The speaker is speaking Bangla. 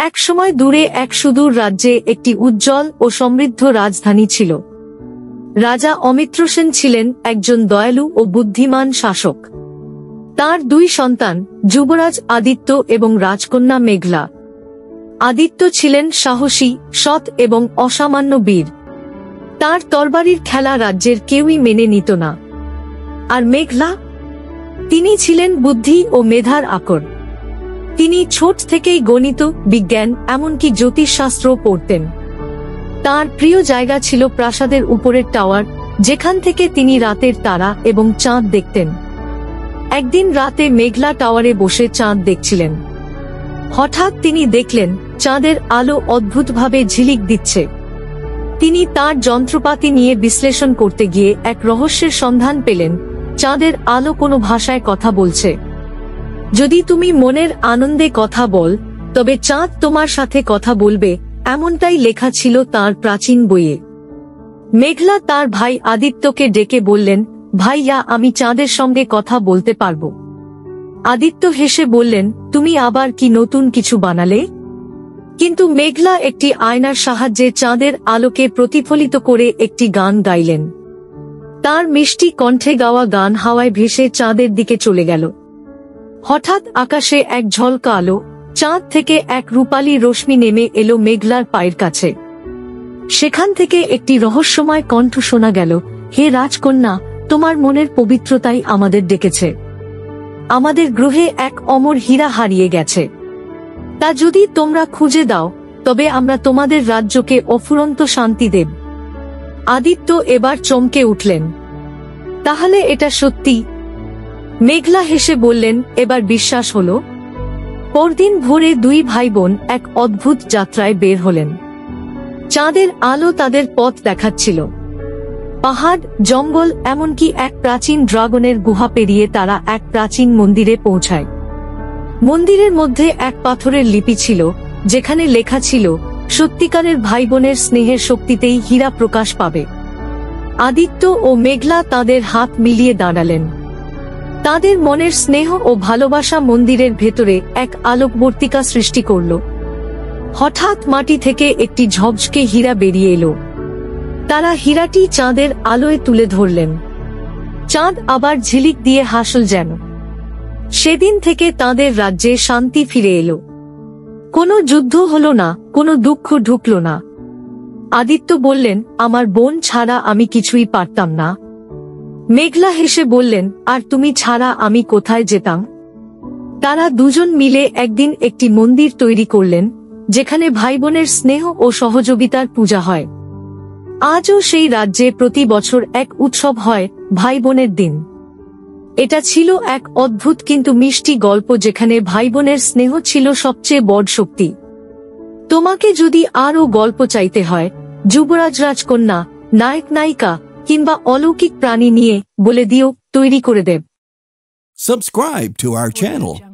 একসময় দূরে এক সুদূর রাজ্যে একটি উজ্জ্বল ও সমৃদ্ধ রাজধানী ছিল। রাজা অমিত্রসেন ছিলেন একজন দয়ালু ও বুদ্ধিমান শাসক। তার দুই সন্তান, যুবরাজ আদিত্য এবং রাজকন্যা মেঘলা। আদিত্য ছিলেন সাহসী, সৎ এবং অসামান্য বীর। তার তরবারির খেলা রাজ্যের কেউই মেনে নিত না। আর মেঘলা, তিনি ছিলেন বুদ্ধি ও মেধার আকর। তিনি ছোট থেকেই গণিত, বিজ্ঞান, এমনকি জ্যোতিষশাস্ত্র পড়তেন। তার প্রিয় জায়গা ছিল প্রাসাদের উপরের টাওয়ার, যেখান থেকে তিনি রাতের তারা এবং চাঁদ দেখতেন। একদিন রাতে মেঘলা টাওয়ারে বসে চাঁদ দেখছিলেন। হঠাৎ তিনি দেখলেন চাঁদের আলো অদ্ভুতভাবে ঝিলিক দিচ্ছে। তিনি তার যন্ত্রপাতি নিয়ে বিশ্লেষণ করতে গিয়ে এক রহস্যের সন্ধান পেলেন। চাঁদের আলো কোনো ভাষায় কথা বলছে। যদি তুমি মনের আনন্দে কথা বল, তবে চাঁদ তোমার সাথে কথা বলবে, এমনটাই লেখা ছিল তার প্রাচীন বইয়ে। মেঘলা তার ভাই আদিত্যকে ডেকে বললেন, ভাইয়া, আমি চাঁদের সঙ্গে কথা বলতে পারবো। আদিত্য হেসে বললেন, তুমি আবার কি নতুন কিছু বানালে? কিন্তু মেঘলা একটি আয়নার সাহায্যে চাঁদের আলোকে প্রতিফলিত করে একটি গান গাইলেন। তার মিষ্টি কণ্ঠে গাওয়া গান হাওয়ায় ভেসে চাঁদের দিকে চলে গেল। হঠাৎ আকাশে এক ঝলকা আলো, চাঁদ থেকে এক রূপালী রশ্মি নেমে এলো মেঘলার পায়ের কাছে। সেখান থেকে একটি রহস্যময় কণ্ঠ শোনা গেল, হে রাজকন্যা, তোমার মনের পবিত্রতাই আমাদের ডেকেছে। আমাদের গ্রহে এক অমর হীরা হারিয়ে গেছে। তা যদি তোমরা খুঁজে দাও, তবে আমরা তোমাদের রাজ্যকে অফুরন্ত শান্তি দেব। আদিত্য এবার চমকে উঠলেন। তাহলে এটা সত্যি? মেঘলা হেসে বললেন, এবার বিশ্বাস হলো। পরদিন ভোরে দুই ভাই বোন এক অদ্ভুত যাত্রায় বের হলেন। চাঁদের আলো তাদের পথ দেখাচ্ছিল। পাহাড়, জঙ্গল, এমনকি এক প্রাচীন ড্রাগনের গুহা পেরিয়ে তারা এক প্রাচীন মন্দিরে পৌঁছায়। মন্দিরের মধ্যে এক পাথরের লিপি ছিল, যেখানে লেখা ছিল, সত্যিকারের ভাই বোনের স্নেহের শক্তিতেই হীরা প্রকাশ পাবে। আদিত্য ও মেঘলা তাদের হাত মিলিয়ে দাঁড়ালেন। তাদের মনের স্নেহ ও ভালোবাসা মন্দিরের ভেতরে এক আলোকবর্তিকা সৃষ্টি করল। হঠাৎ মাটি থেকে একটি ঝকঝকে হীরা বেরিয়ে এলো। তারা হীরাটি চাঁদের আলোয় তুলে ধরলেন। চাঁদ আবার ঝিলিক দিয়ে হাসল যেন। সেদিন থেকে তাদের রাজ্যে শান্তি ফিরে এলো। কোনো যুদ্ধ হলো না, কোনো দুঃখ ঢুকলো না। আদিত্য বললেন, আমার বোন ছাড়া আমি কিছুই পারতাম না। মেঘলা হেসে বললেন, আর তুমি ছাড়া আমি কোথায় যেতাম? তারা দুজন মিলে একদিন একটি মন্দির তৈরি করলেন, যেখানে ভাই বোনের স্নেহ ও সহযোগিতার পূজা হয়। আজও সেই রাজ্যে প্রতি বছর এক উৎসব হয়, ভাই বোনের দিন। এটা ছিল এক অদ্ভুত কিন্তু মিষ্টি গল্প, যেখানে ভাই বোনের স্নেহ ছিল সবচেয়ে বড় শক্তি। তোমাকে যদি আরও গল্প চাইতে হয়, যুবরাজ, রাজকন্যা, নায়ক নায়িকা কিংবা অলৌকিক প্রাণী নিয়ে, বলে দিও, তৈরি করে দেব। Subscribe to our channel